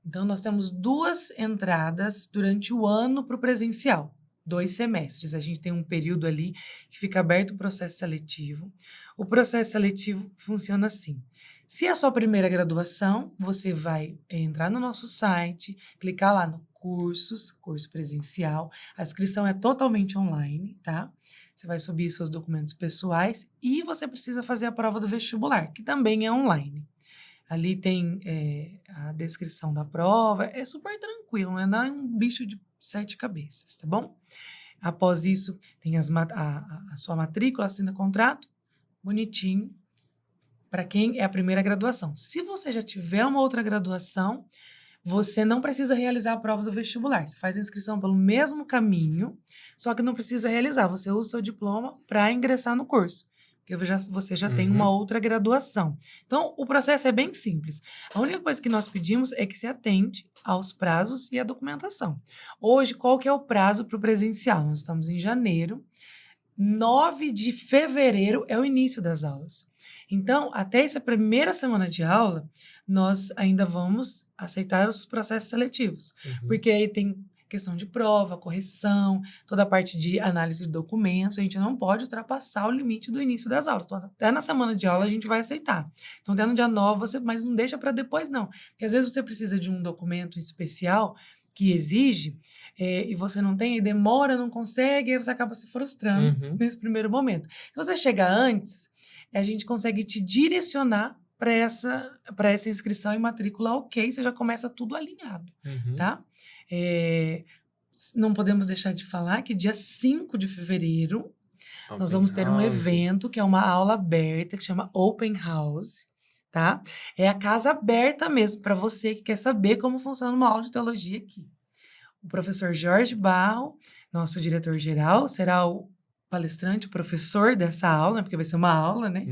Então, nós temos 2 entradas durante o ano para o presencial. 2 semestres. A gente tem um período ali que fica aberto o processo seletivo. O processo seletivo funciona assim. Se é a sua primeira graduação, você vai entrar no nosso site, clicar lá no curso presencial. A inscrição é totalmente online, tá? Você vai subir seus documentos pessoais e você precisa fazer a prova do vestibular, que também é online. Ali tem a descrição da prova, é super tranquilo, não é um bicho de 7 cabeças, tá bom? Após isso, tem a sua matrícula, assina contrato, bonitinho, para quem é a primeira graduação. Se você já tiver uma outra graduação, você não precisa realizar a prova do vestibular. Você faz a inscrição pelo mesmo caminho, só que não precisa realizar. Você usa o seu diploma para ingressar no curso, porque você já tem uma outra graduação. Então, o processo é bem simples. A única coisa que nós pedimos é que se atente aos prazos e à documentação. Hoje, qual que é o prazo para o presencial? Nós estamos em janeiro. 9 de fevereiro é o início das aulas. Então, até essa primeira semana de aula, nós ainda vamos aceitar os processos seletivos. Porque aí tem questão de prova, correção, toda a parte de análise de documentos. A gente não pode ultrapassar o limite do início das aulas. Então, até na semana de aula a gente vai aceitar. Então, até no dia 9, mas não deixa para depois, não. Porque às vezes você precisa de um documento especial que exige, e você não tem, e demora, não consegue, aí você acaba se frustrando nesse primeiro momento. Se você chegar antes, a gente consegue te direcionar para essa inscrição e matrícula ok, você já começa tudo alinhado, tá? Não podemos deixar de falar que dia 5 de fevereiro nós vamos ter um evento que é uma aula aberta, que chama Open House, tá? É a casa aberta mesmo, para você que quer saber como funciona uma aula de teologia aqui. O professor Jorge Barro, nosso diretor-geral, será o palestrante, o professor dessa aula, porque vai ser uma aula, né?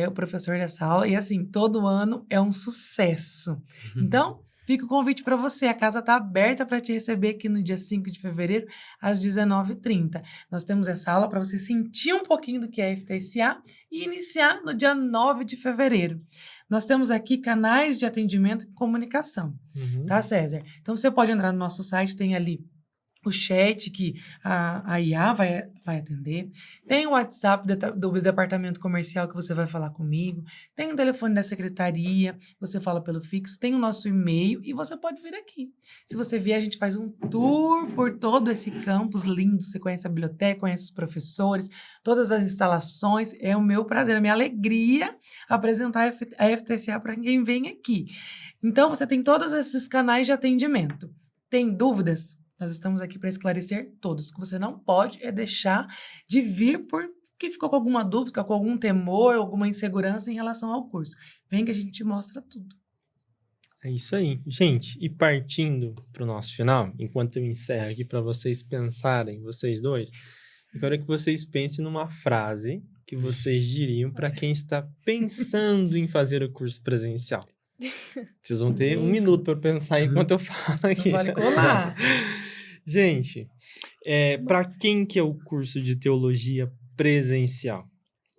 O professor dessa aula. E assim, todo ano é um sucesso. Então, fica o convite para você. A casa está aberta para te receber aqui no dia 5 de fevereiro, às 19h30. Nós temos essa aula para você sentir um pouquinho do que é FTSA e iniciar no dia 9 de fevereiro. Nós temos aqui canais de atendimento e comunicação, tá, César? Então, você pode entrar no nosso site, tem ali o chat que a IA vai atender, tem o WhatsApp do departamento comercial que você vai falar comigo, tem o telefone da secretaria, você fala pelo fixo, tem o nosso e-mail e você pode vir aqui. Se você vier, a gente faz um tour por todo esse campus lindo, você conhece a biblioteca, conhece os professores, todas as instalações, é o meu prazer, a minha alegria apresentar a FTCA para quem vem aqui. Então, você tem todos esses canais de atendimento. Tem dúvidas? Nós estamos aqui para esclarecer todos. O que você não pode é deixar de vir porque ficou com alguma dúvida, com algum temor, alguma insegurança em relação ao curso. Vem que a gente te mostra tudo. É isso aí. Gente, e partindo para o nosso final, enquanto eu encerro aqui para vocês pensarem, vocês dois, eu quero que vocês pensem numa frase que vocês diriam para quem está pensando em fazer o curso presencial. Vocês vão ter 1 minuto para pensar enquanto eu falo aqui. Não vale colar. Gente, para quem que é o curso de teologia presencial?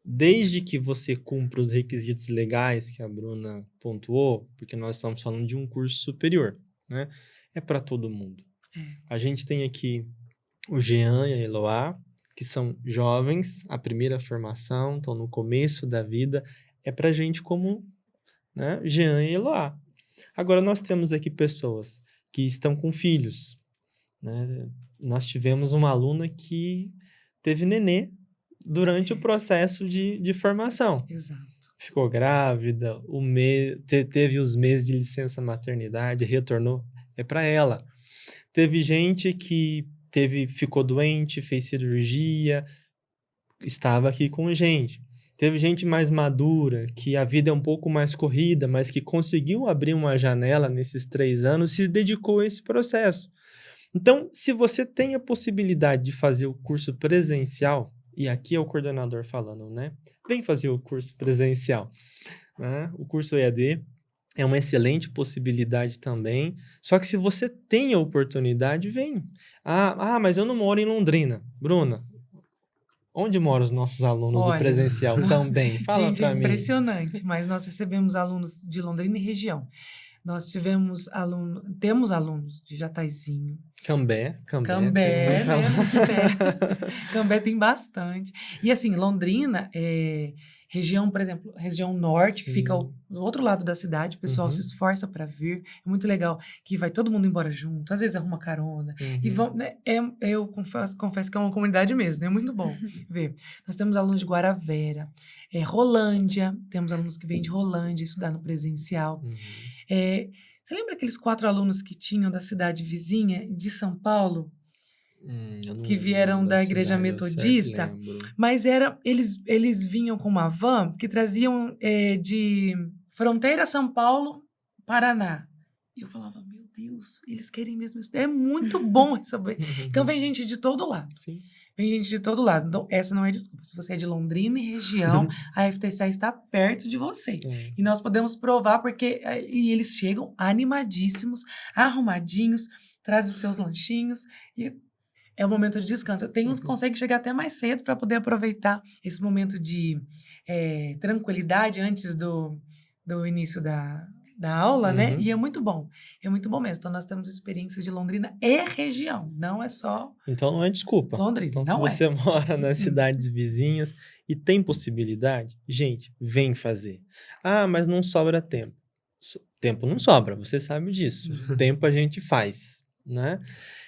Desde que você cumpra os requisitos legais que a Bruna pontuou, porque nós estamos falando de um curso superior, né? É para todo mundo. A gente tem aqui o Jean e a Eloá, que são jovens, a primeira formação, estão no começo da vida. É para gente como, né, Jean e Eloá. Agora, nós temos aqui pessoas que estão com filhos, né? Nós tivemos uma aluna que teve nenê durante o processo de formação. Exato. Ficou grávida, teve os meses de licença maternidade, retornou, é para ela. Teve gente que ficou doente, fez cirurgia, estava aqui com a gente. Teve gente mais madura, que a vida é um pouco mais corrida, mas que conseguiu abrir uma janela nesses 3 anos, se dedicou a esse processo. Então, se você tem a possibilidade de fazer o curso presencial, e aqui é o coordenador falando, né? Vem fazer o curso presencial, né? O curso EAD é uma excelente possibilidade também. Só que se você tem a oportunidade, vem. Mas eu não moro em Londrina. Bruna, onde moram os nossos alunos do presencial também? Fala para mim. Gente, impressionante, mas nós recebemos alunos de Londrina e região. Nós temos alunos de Jataizinho. Cambé, né? Cambé tem bastante. E assim, Londrina região, por exemplo, região norte, que fica do outro lado da cidade, o pessoal se esforça para vir. É muito legal que vai todo mundo embora junto, às vezes arruma carona. E vão, né, eu confesso que é uma comunidade mesmo, é muito bom ver. Nós temos alunos de Guaravera, Rolândia, temos alunos que vêm de Rolândia estudar no presencial. Você lembra aqueles 4 alunos que tinham da cidade vizinha, de São Paulo? Que vieram da igreja metodista, mas eles vinham com uma van que traziam de Fronteira, São Paulo, Paraná. E eu falava, meu Deus, eles querem mesmo isso. É muito bom saber. Então vem gente de todo lado. Sim. Vem gente de todo lado. Então, essa não é desculpa. Se você é de Londrina e região, a FTCA está perto de você. E nós podemos provar porque e eles chegam animadíssimos, arrumadinhos, trazem os seus lanchinhos e É o momento de descanso. Tem uns que conseguem chegar até mais cedo para poder aproveitar esse momento de tranquilidade antes do início da aula, né? Uhum. E é muito bom. É muito bom mesmo. Então, nós temos experiências de Londrina e região. Não é só Então não é desculpa. Londrina. Então, se Não é. você mora nas Uhum. cidades vizinhas e tem possibilidade, gente, vem fazer. Ah, mas não sobra tempo. Tempo não sobra, você sabe disso. Tempo a gente faz, né?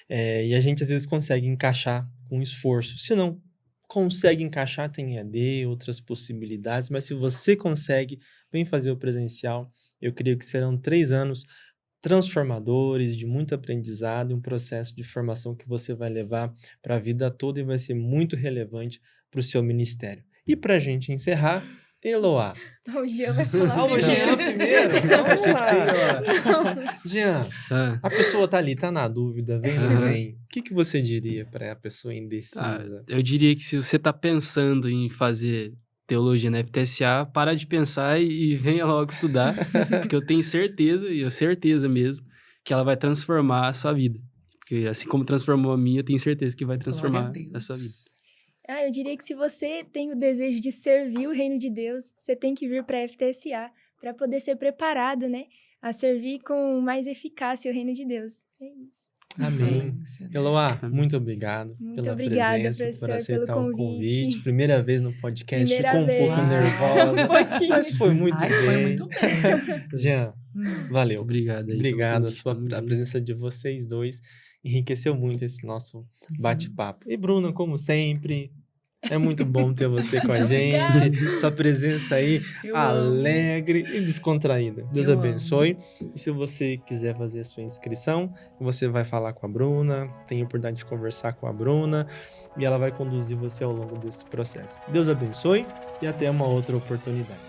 E a gente às vezes consegue encaixar com esforço. Se não consegue encaixar, tem EAD, outras possibilidades, mas se você consegue, vem fazer o presencial. Eu creio que serão 3 anos transformadores, de muito aprendizado, um processo de formação que você vai levar para a vida toda e vai ser muito relevante para o seu ministério. E para a gente encerrar, Eloá. O Jean vai falar O Jean primeiro? Vamos Achei que você lá. Jean, Ah, a pessoa tá ali, tá na dúvida, vem, não Aham. vem. O que você diria para a pessoa indecisa? eu diria que se você tá pensando em fazer teologia na FTSA, para de pensar e venha logo estudar, porque eu tenho certeza, e eu certeza mesmo, que ela vai transformar a sua vida. Porque assim como transformou a minha, eu tenho certeza que vai transformar Deus. a sua vida. Eu diria que se você tem o desejo de servir o reino de Deus, você tem que vir para a FTSA para poder ser preparado, né? A servir com mais eficácia o reino de Deus. É isso. Amém. Excelência. Eloá, Amém. muito obrigado Muito pela obrigada, presença, por professor, aceitar pelo o convite. convite. Primeira vez no podcast, Primeira ficou um pouco vez. nervosa, Um pouquinho. mas foi muito Mas bem. foi muito bem. Jean, valeu. Obrigado aí. pelo Obrigado, convite, tamo a junto. presença de vocês dois enriqueceu muito esse nosso bate-papo. E Bruna, como sempre, é muito bom ter você com a gente. Sua presença aí, Eu amo. alegre e descontraída. Deus Eu abençoe. E se você quiser fazer a sua inscrição, você vai falar com a Bruna, tem a oportunidade de conversar com a Bruna e ela vai conduzir você ao longo desse processo. Deus abençoe e até uma outra oportunidade.